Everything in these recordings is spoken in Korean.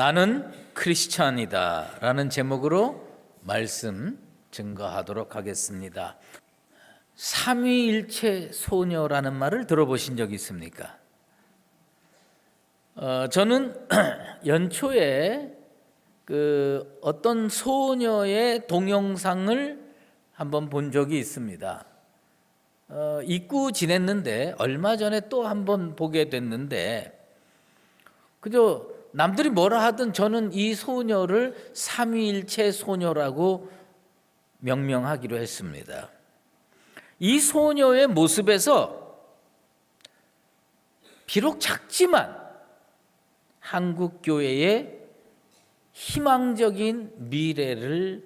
나는 크리스찬이다 라는 제목으로 말씀 증거하도록 하겠습니다. 삼위일체 소녀라는 말을 들어보신 적 있습니까? 저는 연초에 어떤 소녀의 동영상을 한번 본 적이 있습니다. 잊고 지냈는데 얼마 전에 또 한번 보게 됐는데, 그저 남들이 뭐라 하든 저는 이 소녀를 삼위일체 소녀라고 명명하기로 했습니다. 이 소녀의 모습에서 비록 작지만 한국 교회의 희망적인 미래를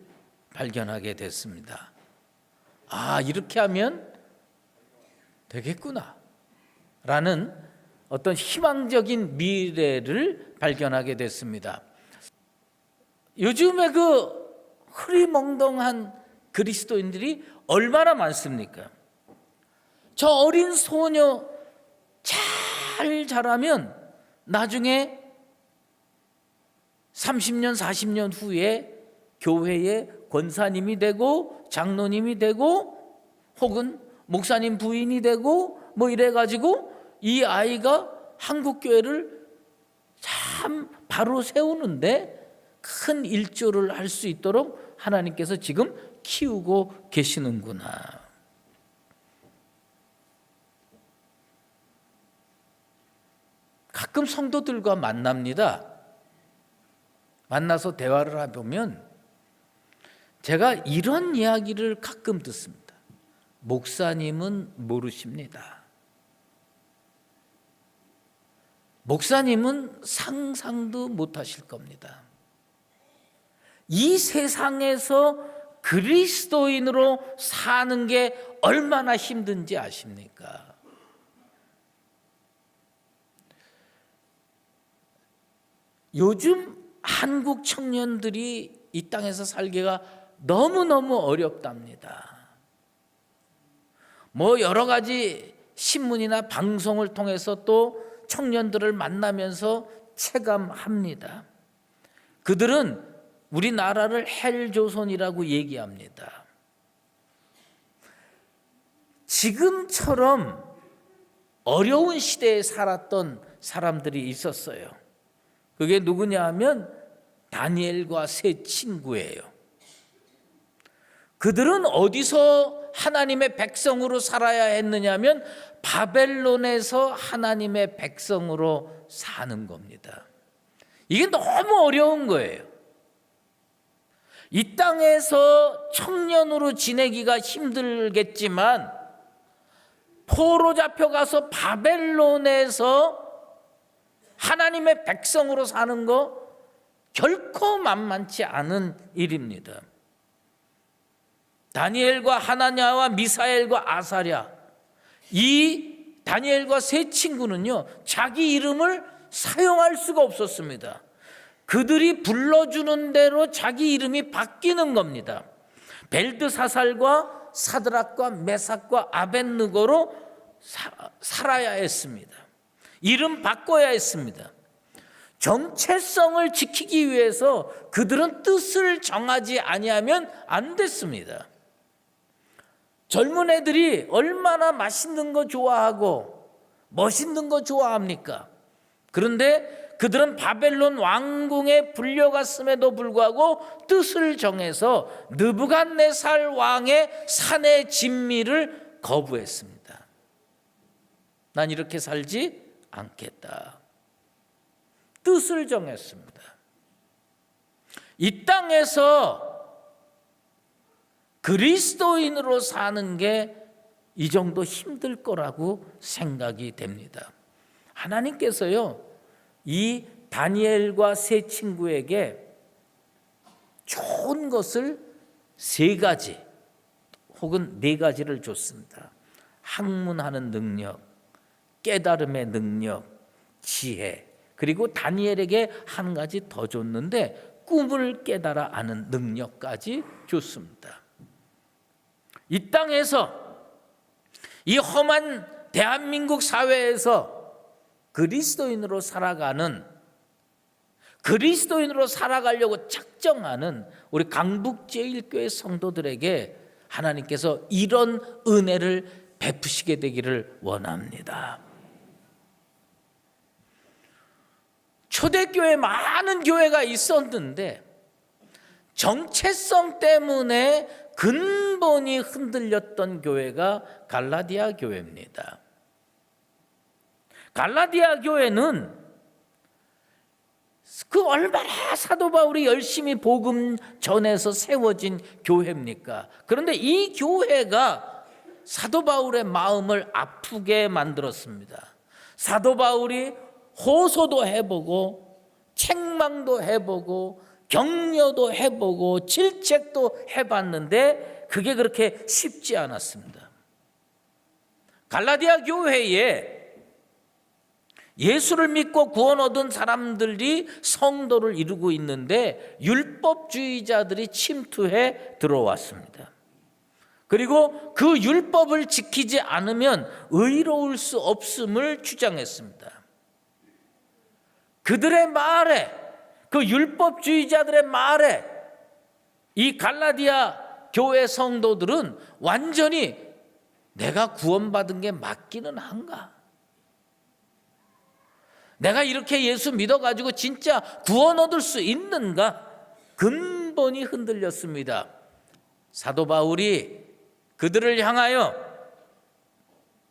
발견하게 됐습니다. 아, 이렇게 하면 되겠구나 라는 어떤 희망적인 미래를 발견하게 됐습니다. 요즘에 흐리멍덩한 그리스도인들이 얼마나 많습니까? 저 어린 소녀 잘 자라면 나중에 30년, 40년 후에 교회의 권사님이 되고 장로님이 되고 혹은 목사님 부인이 되고 이래가지고 이 아이가 한국교회를 참 바로 세우는데 큰 일조를 할 수 있도록 하나님께서 지금 키우고 계시는구나. 가끔 성도들과 만납니다. 만나서 대화를 해보면 제가 이런 이야기를 가끔 듣습니다. 목사님은 모르십니다. 목사님은 상상도 못하실 겁니다. 이 세상에서 그리스도인으로 사는 게 얼마나 힘든지 아십니까? 요즘 한국 청년들이 이 땅에서 살기가 너무너무 어렵답니다. 여러 가지 신문이나 방송을 통해서 또 청년들을 만나면서 체감합니다. 그들은 우리나라를 헬조선이라고 얘기합니다. 지금처럼 어려운 시대에 살았던 사람들이 있었어요. 그게 누구냐 하면 다니엘과 세 친구예요. 그들은 어디서 하나님의 백성으로 살아야 했느냐면 바벨론에서 하나님의 백성으로 사는 겁니다. 이게 너무 어려운 거예요. 이 땅에서 청년으로 지내기가 힘들겠지만 포로 잡혀가서 바벨론에서 하나님의 백성으로 사는 거 결코 만만치 않은 일입니다. 다니엘과 하나냐와 미사엘과 아사랴, 이 다니엘과 세 친구는요, 자기 이름을 사용할 수가 없었습니다. 그들이 불러주는 대로 자기 이름이 바뀌는 겁니다. 벨드사살과 사드락과 메삭과 아벳느고로 살아야 했습니다. 이름 바꿔야 했습니다. 정체성을 지키기 위해서 그들은 뜻을 정하지 아니하면 안 됐습니다. 젊은 애들이 얼마나 맛있는 거 좋아하고 멋있는 거 좋아합니까? 그런데 그들은 바벨론 왕궁에 불려갔음에도 불구하고 뜻을 정해서 느부갓네살 왕의 산의 진미를 거부했습니다. 난 이렇게 살지 않겠다. 뜻을 정했습니다. 이 땅에서 그리스도인으로 사는 게 이 정도 힘들 거라고 생각이 됩니다. 하나님께서요, 이 다니엘과 세 친구에게 좋은 것을 세 가지 혹은 네 가지를 줬습니다. 학문하는 능력, 깨달음의 능력, 지혜, 그리고 다니엘에게 한 가지 더 줬는데 꿈을 깨달아 아는 능력까지 줬습니다. 이 땅에서 이 험한 대한민국 사회에서 그리스도인으로 살아가는 그리스도인으로 살아가려고 작정하는 우리 강북제일교회 성도들에게 하나님께서 이런 은혜를 베푸시게 되기를 원합니다. 초대교회 많은 교회가 있었는데 정체성 때문에 근본이 흔들렸던 교회가 갈라디아 교회입니다. 갈라디아 교회는 그 얼마나 사도 바울이 열심히 복음 전해서 세워진 교회입니까? 그런데 이 교회가 사도 바울의 마음을 아프게 만들었습니다. 사도 바울이 호소도 해보고 책망도 해보고 격려도 해보고 질책도 해봤는데 그게 그렇게 쉽지 않았습니다. 갈라디아 교회에 예수를 믿고 구원 얻은 사람들이 성도를 이루고 있는데 율법주의자들이 침투해 들어왔습니다. 그리고 그 율법을 지키지 않으면 의로울 수 없음을 주장했습니다. 그들의 말에, 그 율법주의자들의 말에 이 갈라디아 교회 성도들은 완전히 내가 구원받은 게 맞기는 한가? 내가 이렇게 예수 믿어가지고 진짜 구원 얻을 수 있는가? 근본이 흔들렸습니다. 사도 바울이 그들을 향하여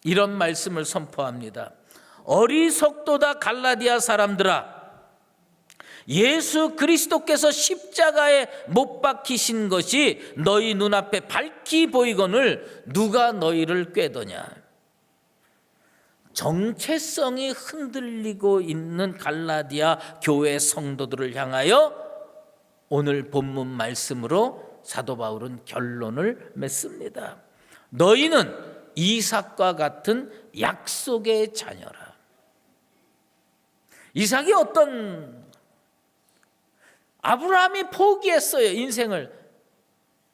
이런 말씀을 선포합니다. 어리석도다 갈라디아 사람들아, 예수 그리스도께서 십자가에 못 박히신 것이 너희 눈앞에 밝히 보이거늘 누가 너희를 꾀더냐. 정체성이 흔들리고 있는 갈라디아 교회 성도들을 향하여 오늘 본문 말씀으로 사도 바울은 결론을 맺습니다. 너희는 이삭과 같은 약속의 자녀라. 이삭이 어떤, 아브라함이 포기했어요, 인생을.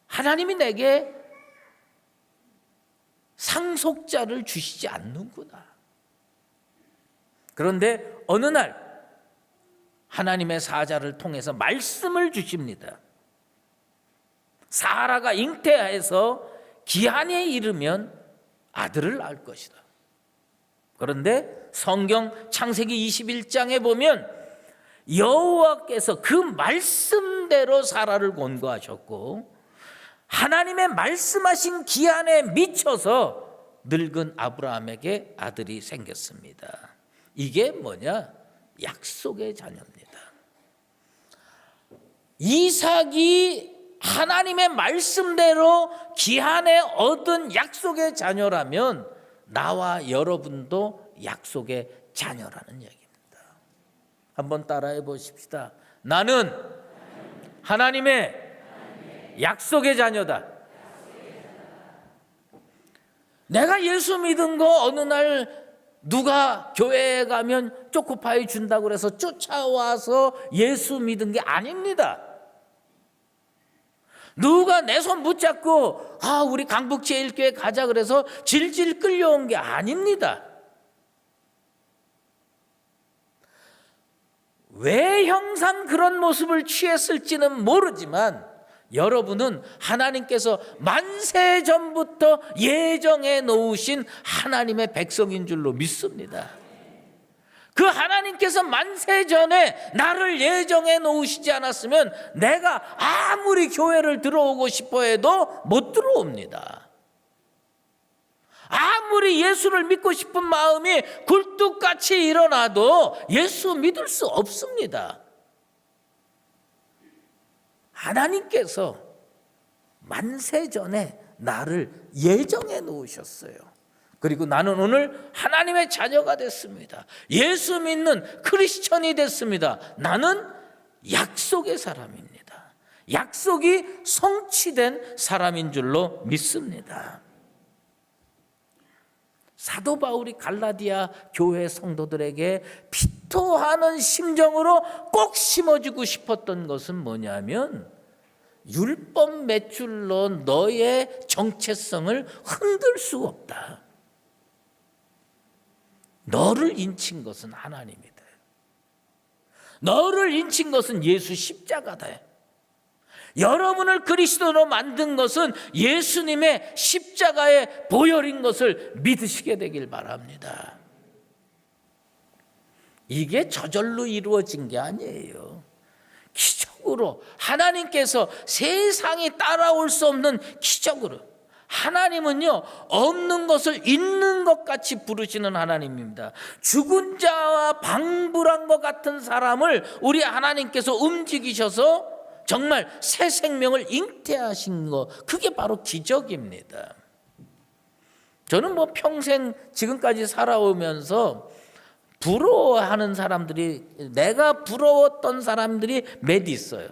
하나님이 내게 상속자를 주시지 않는구나. 그런데 어느 날 하나님의 사자를 통해서 말씀을 주십니다. 사라가 잉태해서 기한에 이르면 아들을 낳을 것이다. 그런데 성경 창세기 21장에 보면 여호와께서 그 말씀대로 사라를 권고하셨고 하나님의 말씀하신 기한에 미쳐서 늙은 아브라함에게 아들이 생겼습니다. 이게 뭐냐? 약속의 자녀입니다. 이삭이 하나님의 말씀대로 기한에 얻은 약속의 자녀라면 나와 여러분도 약속의 자녀라는 얘기입니다. 한번 따라해 보십시다. 나는 하나님의 약속의 자녀다. 내가 예수 믿은 거 어느 날 누가 교회에 가면 초코파이 준다고 그래서 쫓아와서 예수 믿은 게 아닙니다. 누가 내 손 붙잡고 우리 강북제일교회 가자 그래서 질질 끌려온 게 아닙니다. 왜 형상 그런 모습을 취했을지는 모르지만 여러분은 하나님께서 만세 전부터 예정해 놓으신 하나님의 백성인 줄로 믿습니다. 그 하나님께서 만세 전에 나를 예정해 놓으시지 않았으면 내가 아무리 교회를 들어오고 싶어 해도 못 들어옵니다. 아무리 예수를 믿고 싶은 마음이 굴뚝같이 일어나도 예수 믿을 수 없습니다. 하나님께서 만세 전에 나를 예정해 놓으셨어요. 그리고 나는 오늘 하나님의 자녀가 됐습니다. 예수 믿는 크리스천이 됐습니다. 나는 약속의 사람입니다. 약속이 성취된 사람인 줄로 믿습니다. 사도 바울이 갈라디아 교회 성도들에게 비토하는 심정으로 꼭 심어주고 싶었던 것은 뭐냐면 율법 맷줄로 너의 정체성을 흔들 수 없다. 너를 인친 것은 하나님이다. 너를 인친 것은 예수 십자가다. 여러분을 그리스도로 만든 것은 예수님의 십자가의 보혈인 것을 믿으시게 되길 바랍니다. 이게 저절로 이루어진 게 아니에요. 기적으로 하나님께서 세상이 따라올 수 없는 기적으로, 하나님은요 없는 것을 있는 것 같이 부르시는 하나님입니다. 죽은 자와 방불한 것 같은 사람을 우리 하나님께서 움직이셔서 정말 새 생명을 잉태하신 것, 그게 바로 기적입니다. 저는 평생 지금까지 살아오면서 부러워하는 사람들이, 내가 부러웠던 사람들이 몇 있어요.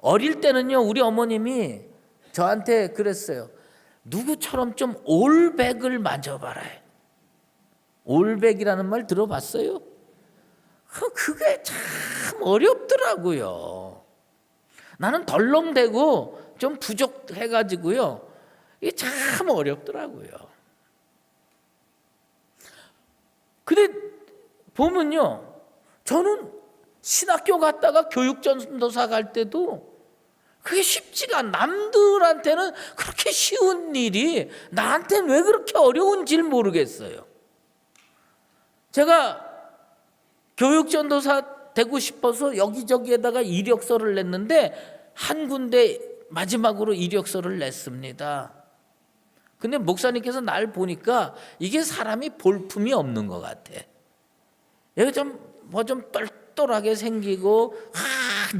어릴 때는요 우리 어머님이 저한테 그랬어요. 누구처럼 좀 올백을 만져봐라. 올백이라는 말 들어봤어요? 그게 참 어렵더라고요. 나는 덜렁대고 좀 부족해가지고요. 이게 참 어렵더라고요. 근데 보면요, 저는 신학교 갔다가 교육전도사 갈 때도 그게 쉽지가 않아. 남들한테는 그렇게 쉬운 일이 나한테는 왜 그렇게 어려운지 모르겠어요. 제가 교육전도사 되고 싶어서 여기저기에다가 이력서를 냈는데 한 군데 마지막으로 이력서를 냈습니다. 근데 목사님께서 날 보니까 이게 사람이 볼품이 없는 것 같아. 얘가 좀 똘똘하게 생기고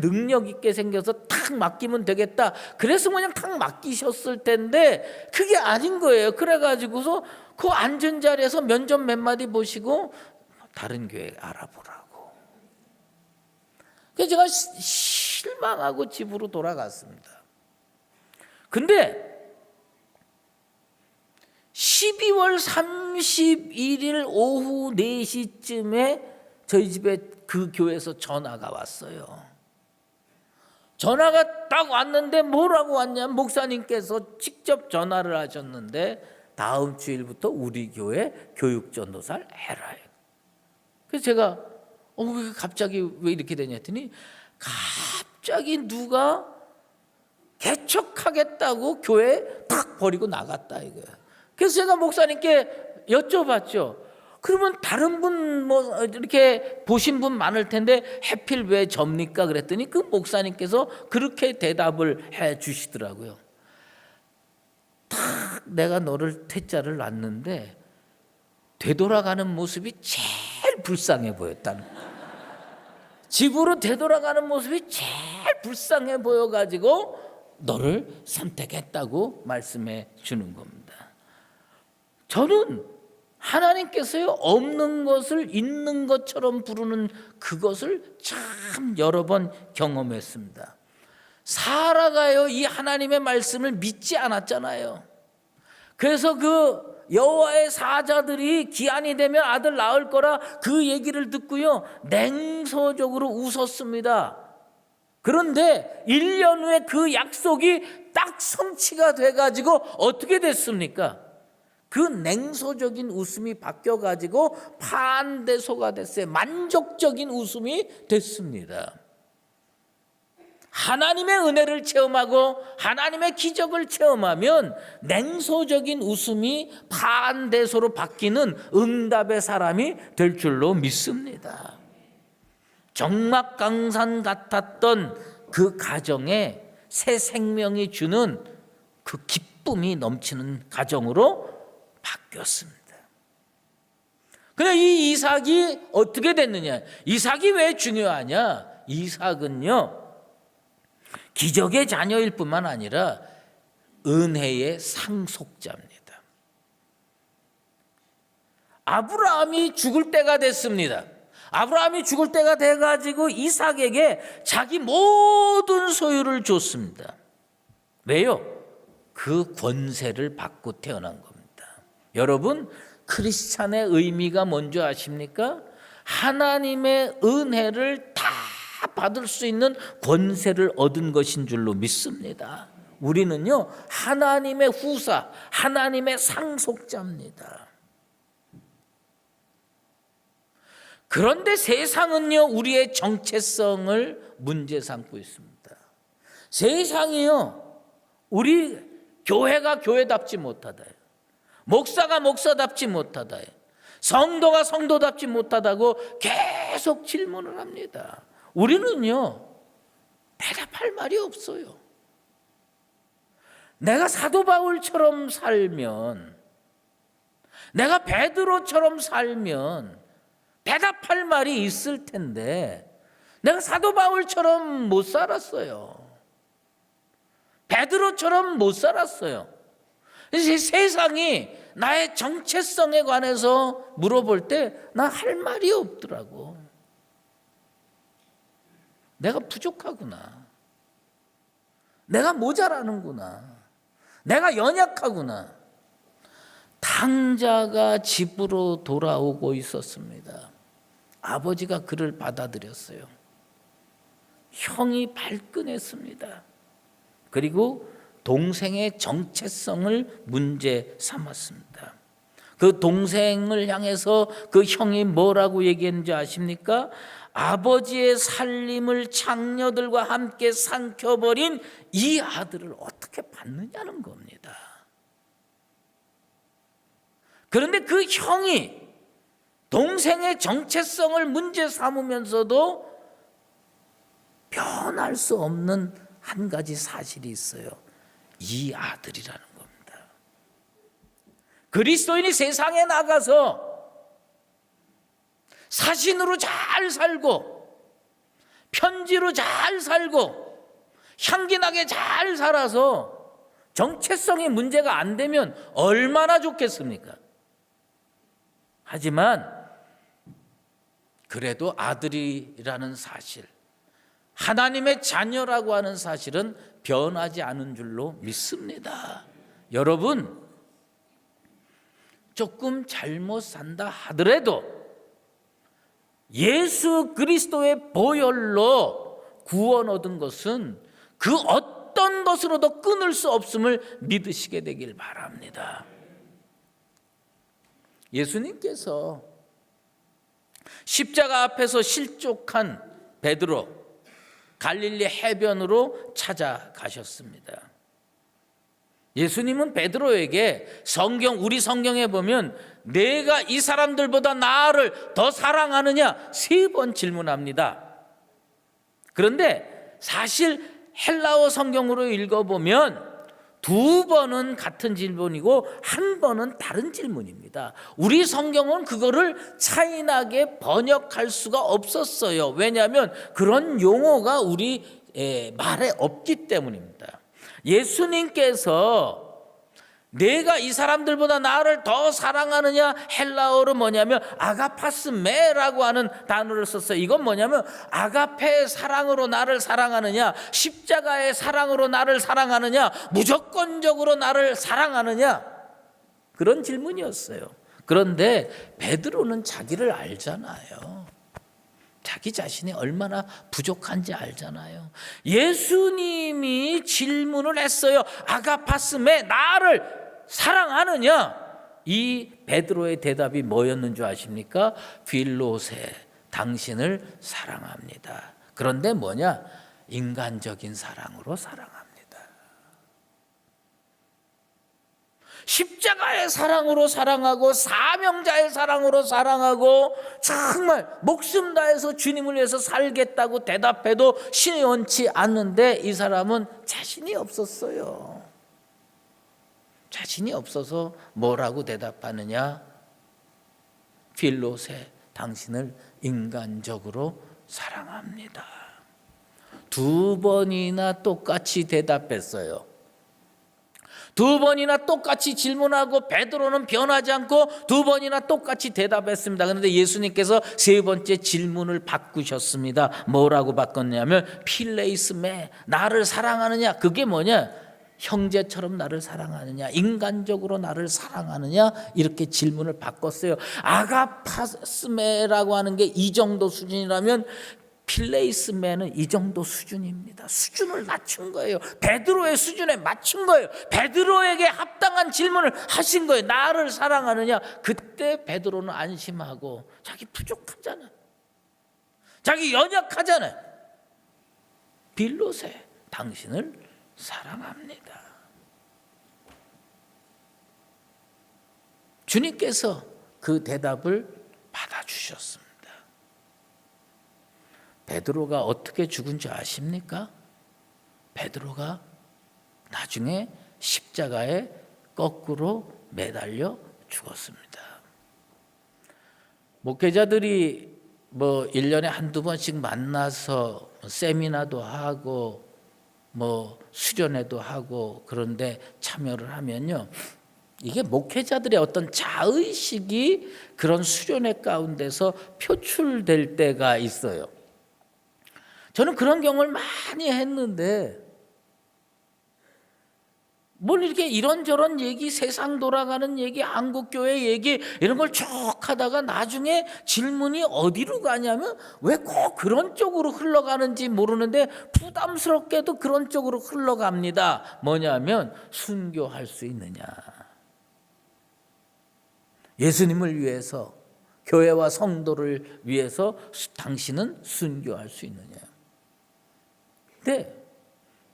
능력 있게 생겨서 탁 맡기면 되겠다. 그래서 그냥 탁 맡기셨을 텐데 그게 아닌 거예요. 그래가지고서 그 앉은 자리에서 면접 몇 마디 보시고 다른 교회 알아보라고. 그래서 제가 실망하고 집으로 돌아갔습니다. 근데 12월 31일 오후 4시쯤에 저희 집에 그 교회에서 전화가 왔어요. 전화가 딱 왔는데 뭐라고 왔냐면 목사님께서 직접 전화를 하셨는데 다음 주일부터 우리 교회 교육전도사를 해라. 그래서 제가 갑자기 왜 이렇게 되냐 했더니 갑자기 누가 개척하겠다고 교회 탁 버리고 나갔다 이거예요. 그래서 제가 목사님께 여쭤봤죠. 그러면 다른 분 이렇게 보신 분 많을 텐데 하필 왜 접니까? 그랬더니 그 목사님께서 그렇게 대답을 해 주시더라고요. 딱 내가 너를 태자를 낳았는데 되돌아가는 모습이 제일 불쌍해 보였다는 거예요. 집으로 되돌아가는 모습이 제일 불쌍해 보여가지고 너를 선택했다고 말씀해 주는 겁니다. 저는 하나님께서요 없는 것을 있는 것처럼 부르는 그것을 참 여러 번 경험했습니다. 사라가요 이 하나님의 말씀을 믿지 않았잖아요. 그래서 그 여호와의 사자들이 기한이 되면 아들 낳을 거라 그 얘기를 듣고요 냉소적으로 웃었습니다. 그런데 1년 후에 그 약속이 딱 성취가 돼가지고 어떻게 됐습니까? 그 냉소적인 웃음이 바뀌어가지고 반대소가 됐어요. 만족적인 웃음이 됐습니다. 하나님의 은혜를 체험하고 하나님의 기적을 체험하면 냉소적인 웃음이 반대소로 바뀌는 응답의 사람이 될 줄로 믿습니다. 정막강산 같았던 그 가정에 새 생명이 주는 그 기쁨이 넘치는 가정으로 바뀌었습니다. 근데 이 이삭이 어떻게 됐느냐? 이삭이 왜 중요하냐? 이삭은요 기적의 자녀일 뿐만 아니라 은혜의 상속자입니다. 아브라함이 죽을 때가 됐습니다. 아브라함이 죽을 때가 돼가지고 이삭에게 자기 모든 소유를 줬습니다. 왜요? 그 권세를 받고 태어난 겁니다. 여러분, 크리스찬의 의미가 뭔지 아십니까? 하나님의 은혜를 다 받을 수 있는 권세를 얻은 것인 줄로 믿습니다. 우리는요 하나님의 후사, 하나님의 상속자입니다. 그런데 세상은요, 우리의 정체성을 문제 삼고 있습니다. 세상이요, 우리 교회가 교회답지 못하다, 목사가 목사답지 못하다, 성도가 성도답지 못하다고 계속 질문을 합니다. 우리는요, 대답할 말이 없어요. 내가 사도 바울처럼 살면, 내가 베드로처럼 살면 대답할 말이 있을 텐데 내가 사도 바울처럼 못 살았어요. 베드로처럼 못 살았어요. 세상이 나의 정체성에 관해서 물어볼 때 나 할 말이 없더라고. 내가 부족하구나. 내가 모자라는구나. 내가 연약하구나. 탕자가 집으로 돌아오고 있었습니다. 아버지가 그를 받아들였어요. 형이 발끈했습니다. 그리고 동생의 정체성을 문제 삼았습니다. 그 동생을 향해서 그 형이 뭐라고 얘기했는지 아십니까? 아버지의 살림을 장녀들과 함께 삼켜버린 이 아들을 어떻게 받느냐는 겁니다. 그런데 그 형이 동생의 정체성을 문제 삼으면서도 변할 수 없는 한 가지 사실이 있어요. 이 아들이라는 겁니다. 그리스도인이 세상에 나가서 사신으로 잘 살고 편지로 잘 살고 향기나게 잘 살아서 정체성이 문제가 안 되면 얼마나 좋겠습니까? 하지만 그래도 아들이라는 사실, 하나님의 자녀라고 하는 사실은 변하지 않은 줄로 믿습니다. 여러분, 조금 잘못 산다 하더라도 예수 그리스도의 보혈로 구원 얻은 것은 그 어떤 것으로도 끊을 수 없음을 믿으시게 되길 바랍니다. 예수님께서 십자가 앞에서 실족한 베드로, 갈릴리 해변으로 찾아가셨습니다. 예수님은 베드로에게 우리 성경에 보면 내가 이 사람들보다 나를 더 사랑하느냐 3번 질문합니다. 그런데 사실 헬라어 성경으로 읽어보면 2번은 같은 질문이고 1번은 다른 질문입니다. 우리 성경은 그거를 차이나게 번역할 수가 없었어요. 왜냐하면 그런 용어가 우리 말에 없기 때문입니다. 예수님께서 내가 이 사람들보다 나를 더 사랑하느냐, 헬라어로 뭐냐면 아가파스메라고 하는 단어를 썼어요. 이건 뭐냐면 아가페의 사랑으로 나를 사랑하느냐, 십자가의 사랑으로 나를 사랑하느냐, 무조건적으로 나를 사랑하느냐, 그런 질문이었어요. 그런데 베드로는 자기를 알잖아요. 자기 자신이 얼마나 부족한지 알잖아요. 예수님이 질문을 했어요. 아가파스메, 나를 사랑하느냐? 이 베드로의 대답이 뭐였는 줄 아십니까? 필로세, 당신을 사랑합니다. 그런데 뭐냐? 인간적인 사랑으로 사랑합니다. 십자가의 사랑으로 사랑하고 사명자의 사랑으로 사랑하고 정말 목숨 다해서 주님을 위해서 살겠다고 대답해도 신이 원치 않는데 이 사람은 자신이 없었어요. 자신이 없어서 뭐라고 대답하느냐? 필로세, 당신을 인간적으로 사랑합니다. 2번이나 똑같이 대답했어요. 2번이나 똑같이 질문하고 베드로는 변하지 않고 2번이나 똑같이 대답했습니다. 그런데 예수님께서 3번째 질문을 바꾸셨습니다. 뭐라고 바꿨냐면 필레이스메, 나를 사랑하느냐? 그게 뭐냐? 형제처럼 나를 사랑하느냐, 인간적으로 나를 사랑하느냐, 이렇게 질문을 바꿨어요. 아가파스메라고 하는 게 이 정도 수준이라면 필레이스메는 이 정도 수준입니다. 수준을 낮춘 거예요. 베드로의 수준에 맞춘 거예요. 베드로에게 합당한 질문을 하신 거예요. 나를 사랑하느냐? 그때 베드로는 안심하고, 자기 부족하잖아, 자기 연약하잖아요. 빌롯에 당신을 사랑합니다. 주님께서 그 대답을 받아주셨습니다. 베드로가 어떻게 죽은 줄 아십니까? 베드로가 나중에 십자가에 거꾸로 매달려 죽었습니다. 목회자들이 뭐 1년에 한두 번씩 만나서 세미나도 하고 뭐 수련회도 하고 그런데 참여를 하면요, 이게 목회자들의 어떤 자의식이 그런 수련회 가운데서 표출될 때가 있어요. 저는 그런 경험을 많이 했는데 뭘 이렇게 이런저런 얘기, 세상 돌아가는 얘기, 한국교회 얘기 이런 걸 쭉 하다가 나중에 질문이 어디로 가냐면 왜 꼭 그런 쪽으로 흘러가는지 모르는데 부담스럽게도 그런 쪽으로 흘러갑니다. 뭐냐면 순교할 수 있느냐, 예수님을 위해서, 교회와 성도를 위해서 당신은 순교할 수 있느냐. 근데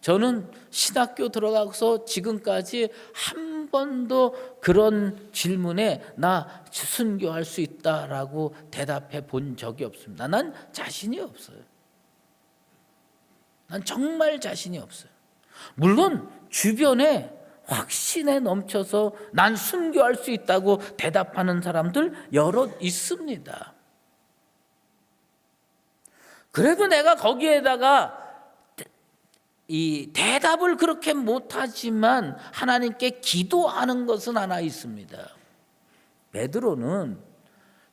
저는 신학교 들어가서 지금까지 한 번도 그런 질문에 나 순교할 수 있다라고 대답해 본 적이 없습니다. 난 자신이 없어요. 난 정말 자신이 없어요. 물론 주변에 확신에 넘쳐서 난 순교할 수 있다고 대답하는 사람들 여럿 있습니다. 그래도 내가 거기에다가 이 대답을 그렇게 못하지만 하나님께 기도하는 것은 하나 있습니다. 베드로는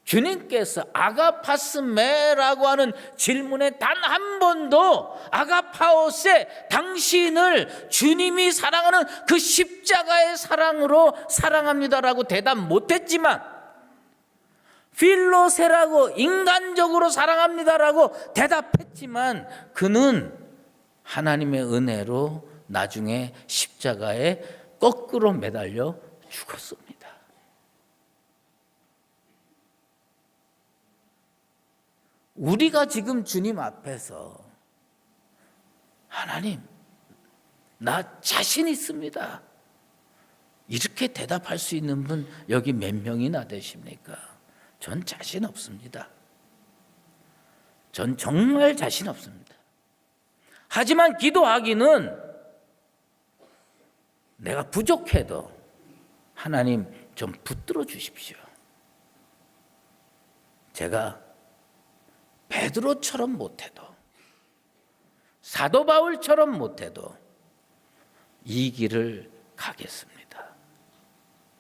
주님께서 아가파스메라고 하는 질문에 단 한 번도 아가파오세, 당신을 주님이 사랑하는 그 십자가의 사랑으로 사랑합니다라고 대답 못했지만, 필로세라고 인간적으로 사랑합니다라고 대답했지만 그는 하나님의 은혜로 나중에 십자가에 거꾸로 매달려 죽었습니다. 우리가 지금 주님 앞에서 하나님, 나 자신 있습니다, 이렇게 대답할 수 있는 분 여기 몇 명이나 되십니까? 전 자신 없습니다. 전 정말 자신 없습니다. 하지만 기도하기는 내가 부족해도 하나님 좀 붙들어 주십시오. 제가 베드로처럼 못해도, 사도 바울처럼 못해도 이 길을 가겠습니다.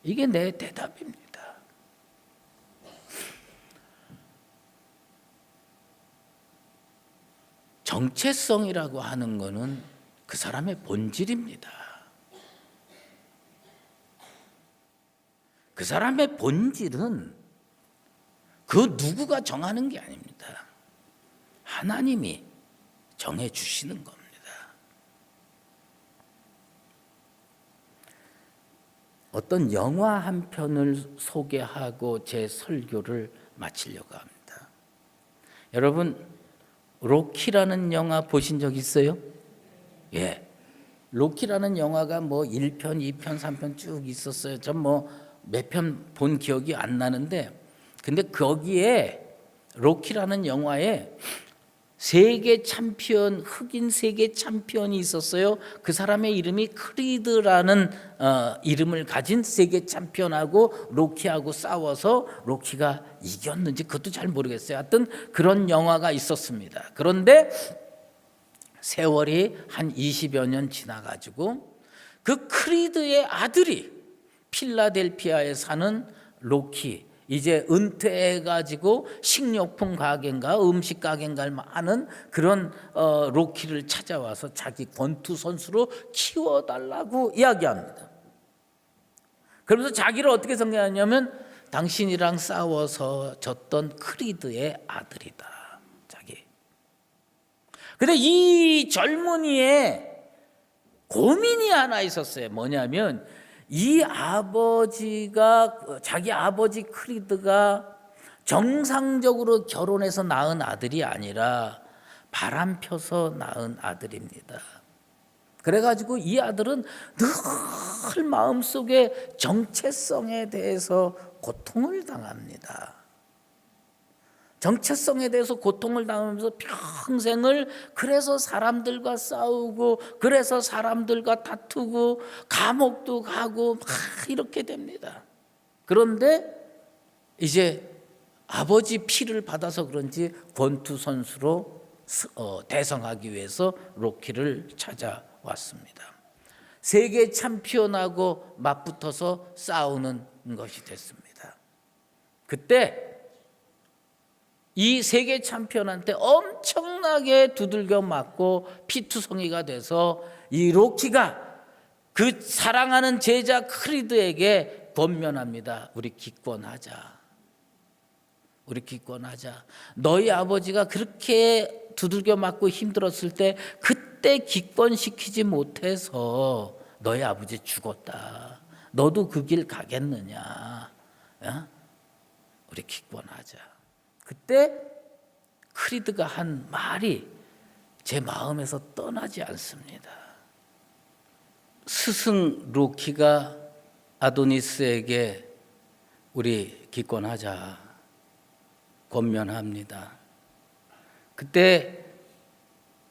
이게 내 대답입니다. 정체성이라고 하는 것은 그 사람의 본질입니다. 그 사람의 본질은 그 누구가 정하는 게 아닙니다. 하나님이 정해 주시는 겁니다. 어떤 영화 한 편을 소개하고 제 설교를 마치려고 합니다. 여러분, 로키라는 영화 보신 적 있어요? 예. 로키라는 영화가 뭐 1편, 2편, 3편 쭉 있었어요. 전 뭐 몇 편 본 기억이 안 나는데, 근데 거기에 로키라는 영화에 세계 챔피언, 흑인 세계 챔피언이 있었어요. 그 사람의 이름이 크리드라는 이름을 가진 세계 챔피언하고 로키하고 싸워서 로키가 이겼는지 그것도 잘 모르겠어요. 하여튼 그런 영화가 있었습니다. 그런데 세월이 한 20여 년 지나가지고 그 크리드의 아들이 필라델피아에 사는 로키, 이제 은퇴해가지고 식료품 가게인가 음식 가게인가를 하는 그런 로키를 찾아와서 자기 권투 선수로 키워달라고 이야기합니다. 그러면서 자기를 어떻게 설명하냐면 당신이랑 싸워서 졌던 크리드의 아들이다. 자기. 근데 이 젊은이의 고민이 하나 있었어요. 뭐냐면 이 아버지가, 자기 아버지 크리드가 정상적으로 결혼해서 낳은 아들이 아니라 바람 펴서 낳은 아들입니다. 그래가지고 이 아들은 늘 마음속에 정체성에 대해서 고통을 당합니다. 정체성에 대해서 고통을 당하면서 평생을 그래서 사람들과 싸우고 그래서 사람들과 다투고 감옥도 가고 막 이렇게 됩니다. 그런데 이제 아버지 피를 받아서 그런지 권투 선수로 대성하기 위해서 로키를 찾아왔습니다. 세계 챔피언하고 맞붙어서 싸우는 것이 됐습니다. 그때 이 세계 챔피언한테 엄청나게 두들겨 맞고 피투성이가 돼서 이 로키가 그 사랑하는 제자 크리드에게 권면합니다. 우리 기권하자. 우리 기권하자. 너희 아버지가 그렇게 두들겨 맞고 힘들었을 때 그때 기권시키지 못해서 너희 아버지 죽었다. 너도 그 길 가겠느냐. 우리 기권하자. 그때 크리드가 한 말이 제 마음에서 떠나지 않습니다. 스승 로키가 아도니스에게 우리 기권하자 권면합니다. 그때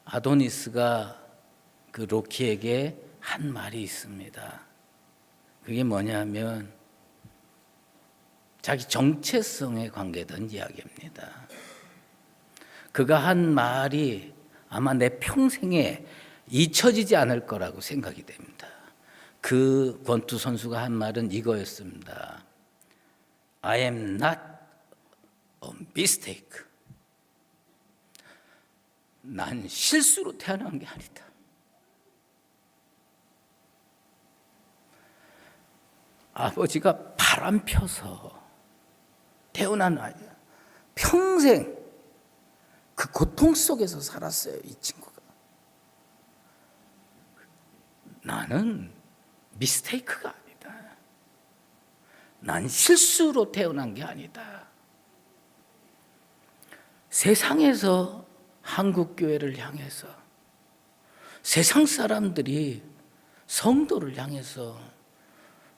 아도니스가 그 로키에게 한 말이 있습니다. 그게 뭐냐면 자기 정체성에 관계된 이야기입니다. 그가 한 말이 아마 내 평생에 잊혀지지 않을 거라고 생각이 됩니다. 그 권투 선수가 한 말은 이거였습니다. I am not a mistake. 난 실수로 태어난 게 아니다. 아버지가 바람 펴서 태어난 아이야. 평생 그 고통 속에서 살았어요, 이 친구가. 나는 미스테이크가 아니다. 난 실수로 태어난 게 아니다. 세상에서 한국교회를 향해서 세상 사람들이 성도를 향해서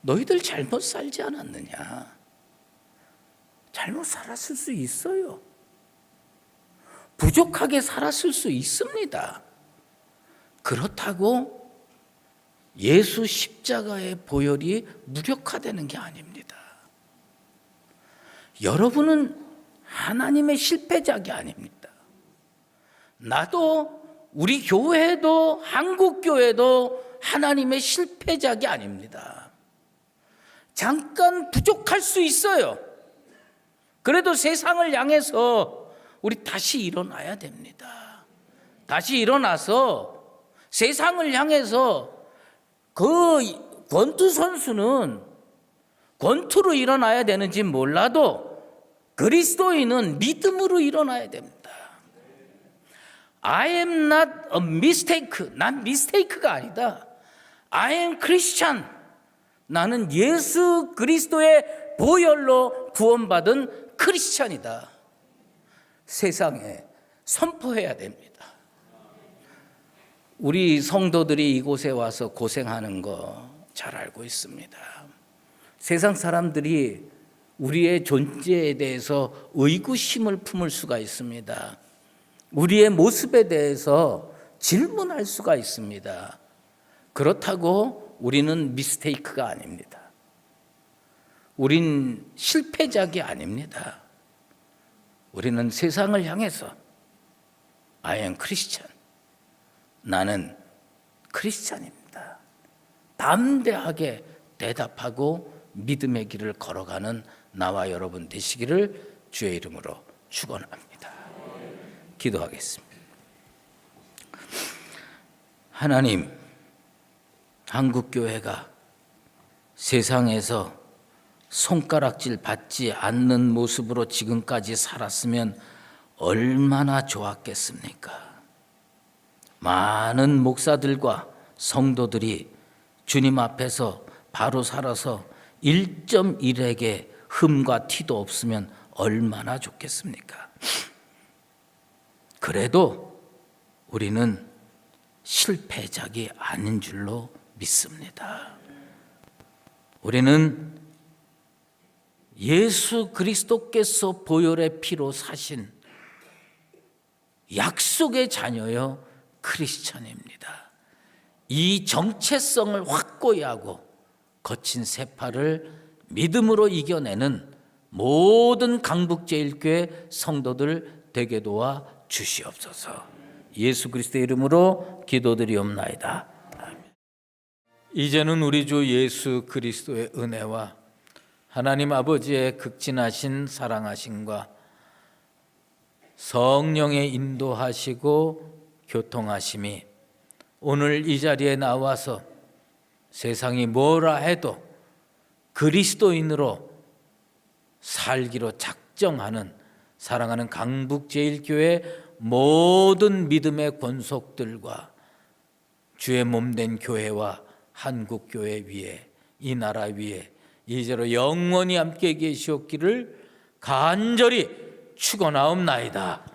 너희들 잘못 살지 않았느냐? 잘못 살았을 수 있어요. 부족하게 살았을 수 있습니다. 그렇다고 예수 십자가의 보혈이 무력화되는 게 아닙니다. 여러분은 하나님의 실패작이 아닙니다. 나도 우리 교회도 한국 교회도 하나님의 실패작이 아닙니다. 잠깐 부족할 수 있어요. 그래도 세상을 향해서 우리 다시 일어나야 됩니다. 다시 일어나서 세상을 향해서 그 권투 선수는 권투로 일어나야 되는지 몰라도 그리스도인은 믿음으로 일어나야 됩니다. I am not a mistake. 난 미스테이크가 아니다. I am Christian. 나는 예수 그리스도의 보혈로 구원받은 크리스찬이다. 세상에 선포해야 됩니다. 우리 성도들이 이곳에 와서 고생하는 거 잘 알고 있습니다. 세상 사람들이 우리의 존재에 대해서 의구심을 품을 수가 있습니다. 우리의 모습에 대해서 질문할 수가 있습니다. 그렇다고 우리는 미스테이크가 아닙니다. 우린 실패작이 아닙니다. 우리는 세상을 향해서 I am Christian. 나는 크리스찬입니다. 담대하게 대답하고 믿음의 길을 걸어가는 나와 여러분 되시기를 주의 이름으로 축원합니다. 기도하겠습니다. 하나님, 한국교회가 세상에서 손가락질 받지 않는 모습으로 지금까지 살았으면 얼마나 좋았겠습니까? 많은 목사들과 성도들이 주님 앞에서 바로 살아서 1.1에게 흠과 티도 없으면 얼마나 좋겠습니까? 그래도 우리는 실패작이 아닌 줄로 믿습니다. 우리는 예수 그리스도께서 보혈의 피로 사신 약속의 자녀여 크리스천입니다. 이 정체성을 확고히 하고 거친 세파를 믿음으로 이겨내는 모든 강북제일교회 성도들 되게 도와 주시옵소서. 예수 그리스도의 이름으로 기도드리옵나이다. 아멘. 이제는 우리 주 예수 그리스도의 은혜와 하나님 아버지의 극진하신 사랑하심과 성령의 인도하시고 교통하심이 오늘 이 자리에 나와서 세상이 뭐라 해도 그리스도인으로 살기로 작정하는 사랑하는 강북제일교회 모든 믿음의 권속들과 주의 몸된 교회와 한국교회 위에 이 나라 위에 이제로 영원히 함께 계시옵기를 간절히 축원하옵나이다.